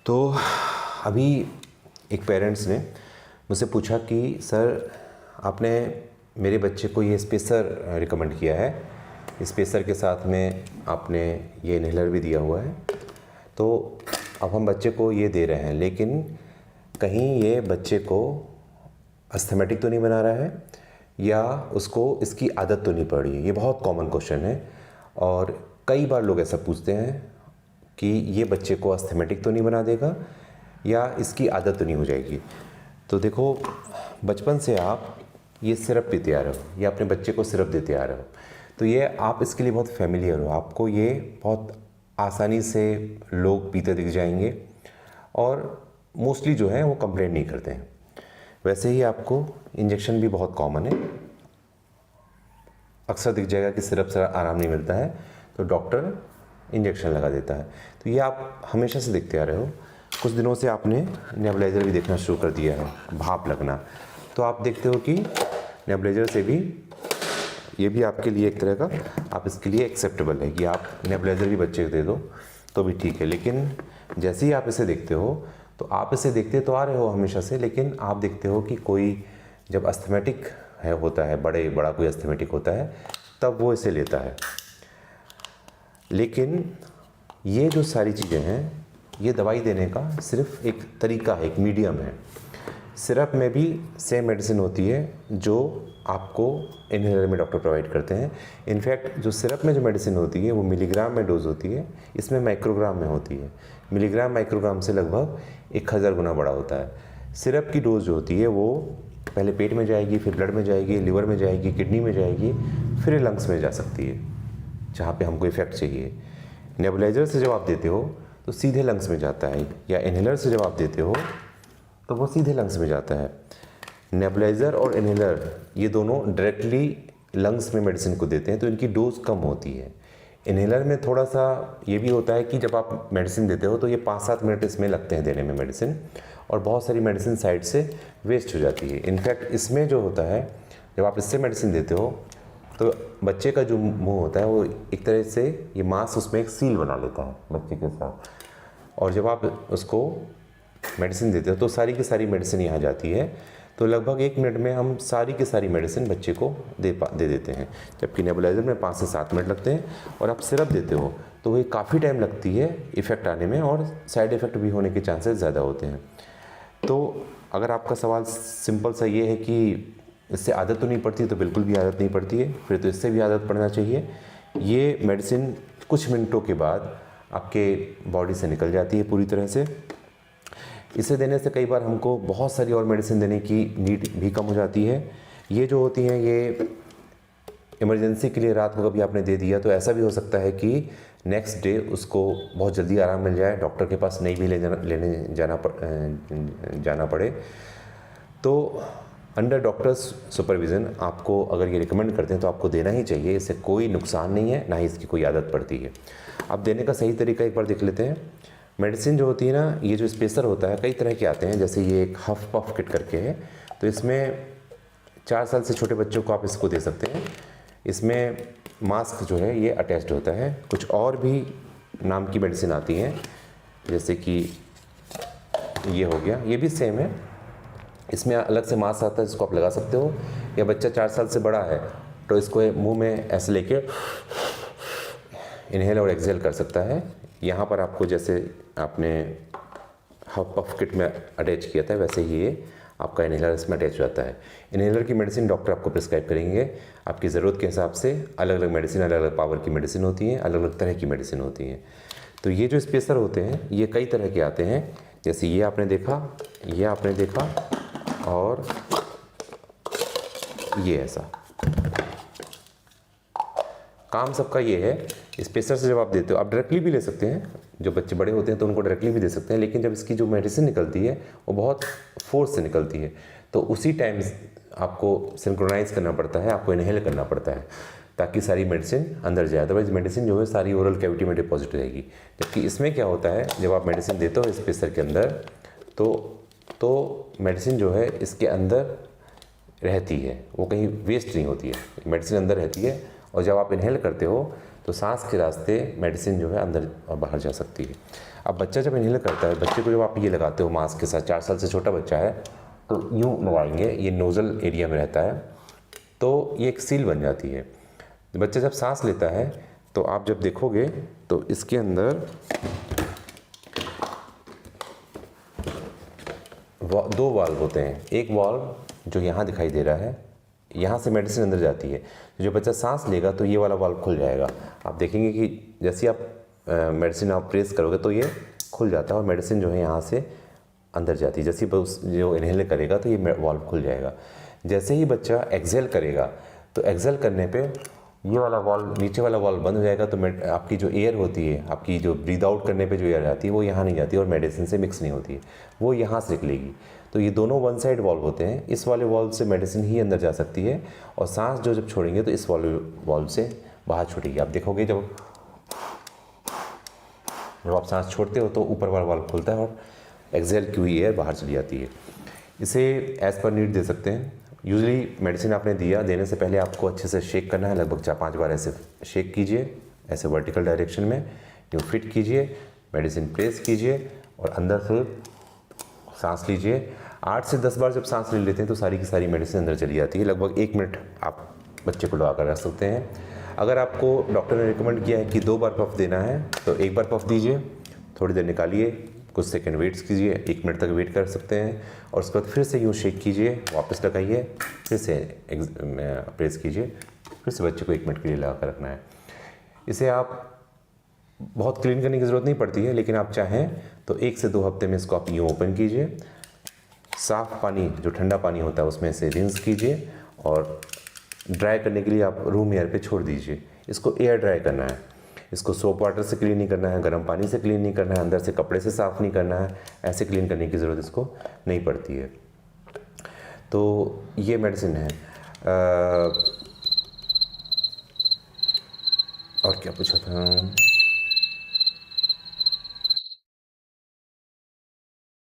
तो अभी एक पेरेंट्स ने मुझसे पूछा कि सर आपने मेरे बच्चे को ये स्पेसर रिकमेंड किया है, स्पेसर के साथ में आपने ये इन्हेलर भी दिया हुआ है, तो अब हम बच्चे को ये दे रहे हैं, लेकिन कहीं ये बच्चे को अस्थमेटिक तो नहीं बना रहा है या उसको इसकी आदत तो नहीं पड़ी है। ये बहुत कॉमन क्वेश्चन है और कई बार लोग ऐसा पूछते हैं कि ये बच्चे को अस्थमेटिक तो नहीं बना देगा या इसकी आदत तो नहीं हो जाएगी। तो देखो, बचपन से आप ये सिरप पीते आ रहे हो या अपने बच्चे को सिरप देते आ रहे हो, तो ये आप इसके लिए बहुत फेमिलियर हो, आपको ये बहुत आसानी से लोग पीते दिख जाएंगे और मोस्टली जो है वो कंप्लेंट नहीं करते हैं। वैसे ही आपको इंजेक्शन भी बहुत कॉमन है, अक्सर दिख जाएगा कि सिरप से आराम नहीं मिलता है तो डॉक्टर इंजेक्शन लगा देता है। तो ये आप हमेशा से देखते आ रहे हो। कुछ दिनों से आपने नेबुलाइज़र भी देखना शुरू कर दिया है, भाप लगना, तो आप देखते हो कि नेबुलाइज़र से भी ये भी आपके लिए एक तरह का, आप इसके लिए एक्सेप्टेबल है कि आप नेबुलाइज़र भी बच्चे को दे दो तो भी ठीक है। लेकिन जैसे ही आप इसे देखते हो, तो आप इसे देखते तो आ रहे हो हमेशा से, लेकिन आप देखते हो कि कोई जब अस्थमेटिक है होता है, बड़ा कोई अस्थमेटिक होता है, तब वो इसे लेता है। लेकिन ये जो सारी चीज़ें हैं, ये दवाई देने का सिर्फ एक तरीका है, एक मीडियम है। सिरप में भी सेम मेडिसिन होती है जो आपको इन्हेलर में डॉक्टर प्रोवाइड करते हैं। इनफैक्ट जो सिरप में जो मेडिसिन होती है वो मिलीग्राम में डोज होती है, इसमें माइक्रोग्राम में होती है। मिलीग्राम माइक्रोग्राम से लगभग 1000 गुना बड़ा होता है। सिरप की डोज जो होती है वो पहले पेट में जाएगी, फिर ब्लड में जाएगी, लिवर में जाएगी, किडनी में जाएगी, फिर लंग्स में जा सकती है जहाँ पे हमको इफेक्ट चाहिए। नेबुलाइज़र से जब आप देते हो तो सीधे लंग्स में जाता है, या इन्हेलर से जब आप देते हो तो वो सीधे लंग्स में जाता है। नेबुलाइज़र और इन्हेलर ये दोनों डायरेक्टली लंग्स में मेडिसिन को देते हैं, तो इनकी डोज कम होती है। इन्हेलर में थोड़ा सा ये भी होता है कि जब आप मेडिसिन देते हो तो ये 5-7 मिनट इसमें लगते हैं देने में मेडिसिन, और बहुत सारी मेडिसिन साइड से वेस्ट हो जाती है। इनफैक्ट इसमें जो होता है, जब आप इससे मेडिसिन देते हो तो बच्चे का जो मुंह होता है वो एक तरह से ये मांस उसमें एक सील बना लेता है बच्चे के साथ, और जब आप उसको मेडिसिन देते हो तो सारी की सारी मेडिसिन यहाँ जाती है। तो लगभग 1 मिनट में हम सारी की सारी मेडिसिन बच्चे को दे देते हैं, जबकि नेबुलाइज़र में 5 से 7 मिनट लगते हैं। और आप सिरप देते हो तो वही काफ़ी टाइम लगती है इफ़ेक्ट आने में, और साइड इफ़ेक्ट भी होने के चांसेस ज़्यादा होते हैं। तो अगर आपका सवाल सिंपल सा ये है कि इससे आदत तो नहीं पड़ती, तो बिल्कुल भी आदत नहीं पड़ती है, फिर तो इससे भी आदत पड़ना चाहिए। ये मेडिसिन कुछ मिनटों के बाद आपके बॉडी से निकल जाती है पूरी तरह से। इसे देने से कई बार हमको बहुत सारी और मेडिसिन देने की नीड भी कम हो जाती है। ये जो होती हैं ये इमरजेंसी के लिए रात को कभी आपने दे दिया तो ऐसा भी हो सकता है कि नेक्स्ट डे उसको बहुत जल्दी आराम मिल जाए, डॉक्टर के पास नहीं भी लेने जाना पड़े। तो अंडर डॉक्टर्स सुपरविज़न आपको अगर ये रिकमेंड करते हैं तो आपको देना ही चाहिए। इससे कोई नुकसान नहीं है, ना ही इसकी कोई आदत पड़ती है। अब देने का सही तरीका एक बार देख लेते हैं। मेडिसिन जो होती है ना, ये जो स्पेसर होता है कई तरह के आते हैं, जैसे ये एक हफ पफ किट करके है, तो इसमें 4 साल से छोटे बच्चों को आप इसको दे सकते हैं। इसमें मास्क जो है ये अटैच्ड होता है। कुछ और भी नाम की मेडिसिन आती हैं, जैसे कि ये हो गया, ये भी सेम है। इसमें अलग से मास्क आता है जिसको आप लगा सकते हो, या बच्चा 4 साल से बड़ा है तो इसको मुंह में ऐसे लेके इनहेल और एक्सहेल कर सकता है। यहाँ पर आपको जैसे आपने हफ पफ किट में अटैच किया था वैसे ही ये आपका इनहेलर इसमें अटैच हो जाता है। इनहेलर की मेडिसिन डॉक्टर आपको प्रिस्क्राइब करेंगे। आपकी ज़रूरत के हिसाब से अलग अलग मेडिसिन, अलग अलग पावर की मेडिसिन होती हैं, अलग अलग तरह की मेडिसिन होती हैं। तो ये जो स्पेसर होते हैं ये कई तरह के आते हैं, जैसे ये आपने देखा, और ये ऐसा। काम सबका ये है, स्पेसर से जब आप देते हो, आप डायरेक्टली भी ले सकते हैं, जो बच्चे बड़े होते हैं तो उनको डायरेक्टली भी दे सकते हैं, लेकिन जब इसकी जो मेडिसिन निकलती है वो बहुत फोर्स से निकलती है, तो उसी टाइम आपको सिंक्रोनाइज़ करना पड़ता है, आपको इनहेल करना पड़ता है ताकि सारी मेडिसिन अंदर जाए। अदरवाइज मेडिसिन जो है सारी ओरल कैविटी में डिपॉजिट रहेगी। जबकि इसमें क्या होता है, जब आप मेडिसिन देते हो स्पेसर के अंदर तो मेडिसिन जो है इसके अंदर रहती है, वो कहीं वेस्ट नहीं होती है, मेडिसिन अंदर रहती है। और जब आप इनहेल करते हो तो सांस के रास्ते मेडिसिन जो है अंदर और बाहर जा सकती है। अब बच्चा जब इन्हेलर करता है, बच्चे को जब आप ये लगाते हो मास्क के साथ, 4 साल से छोटा बच्चा है तो यूँ लगाएंगे, ये नोज़ल एरिया में रहता है, तो ये एक सील बन जाती है। बच्चा जब सांस लेता है तो आप जब देखोगे तो इसके अंदर 2 वाल्व होते हैं। एक वाल्व जो यहाँ दिखाई दे रहा है, यहाँ से मेडिसिन अंदर जाती है। जो बच्चा सांस लेगा तो ये वाला वाल्व खुल जाएगा। आप देखेंगे कि जैसे आप मेडिसिन आप प्रेस करोगे तो ये खुल जाता है और मेडिसिन जो है यहाँ से अंदर जाती है। जैसे ही जो इन्हेल करेगा तो ये वाल्व खुल जाएगा। जैसे ही बच्चा एक्सेल करेगा तो एक्सेल करने पे ये वाला वाल्व, नीचे वाला वाल्व बंद हो जाएगा। तो आपकी जो एयर होती है, आपकी जो ब्रीद आउट करने पे जो एयर आती है वो यहाँ नहीं जाती और मेडिसिन से मिक्स नहीं होती है, वो यहाँ से निकलेगी। तो ये दोनों वन साइड वाल्व होते हैं। इस वाले वाल्व से मेडिसिन ही अंदर जा सकती है और सांस जो जब छोड़ेंगे तो इस वाले वाल्व से बाहर छूटेगी। आप देखोगे जब आप सांस छोड़ते हो तो ऊपर वाला वाल्व खुलता है और एक्सेल की हुई एयर बाहर चली जाती है। इसे एज पर नीड दे सकते हैं। यूजुअली मेडिसिन आपने दिया, देने से पहले आपको अच्छे से शेक करना है। लगभग 4-5 बार ऐसे शेक कीजिए, ऐसे वर्टिकल डायरेक्शन में यूँ फिट कीजिए, मेडिसिन प्रेस कीजिए और अंदर से सांस लीजिए। 8 से 10 बार जब सांस ले लेते हैं तो सारी की सारी मेडिसिन अंदर चली जाती है। लगभग 1 मिनट आप बच्चे को लगा कर रख सकते हैं। अगर आपको डॉक्टर ने रिकमेंड किया है कि 2 बार पफ देना है तो 1 बार पफ दीजिए, थोड़ी देर निकालिए, कुछ सेकंड वेट कीजिए, 1 मिनट तक वेट कर सकते हैं और उसके बाद फिर से यूँ शेक कीजिए, वापस लगाइए, फिर से प्रेस कीजिए, फिर से बच्चे को 1 मिनट के लिए लगा कर रखना है। इसे आप बहुत क्लीन करने की ज़रूरत नहीं पड़ती है, लेकिन आप चाहें तो 1 से 2 हफ्ते में इसको आप यूँ ओपन कीजिए, साफ़ पानी जो ठंडा पानी होता है उसमें से रिंस कीजिए और ड्राई करने के लिए आप रूम एयर पे छोड़ दीजिए। इसको एयर ड्राई करना है, इसको सोप वाटर से क्लीन नहीं करना है, गर्म पानी से क्लीन नहीं करना है, अंदर से कपड़े से साफ़ नहीं करना है। ऐसे क्लीन करने की ज़रूरत इसको नहीं पड़ती है। तो ये मेडिसिन है। और क्या पूछा था?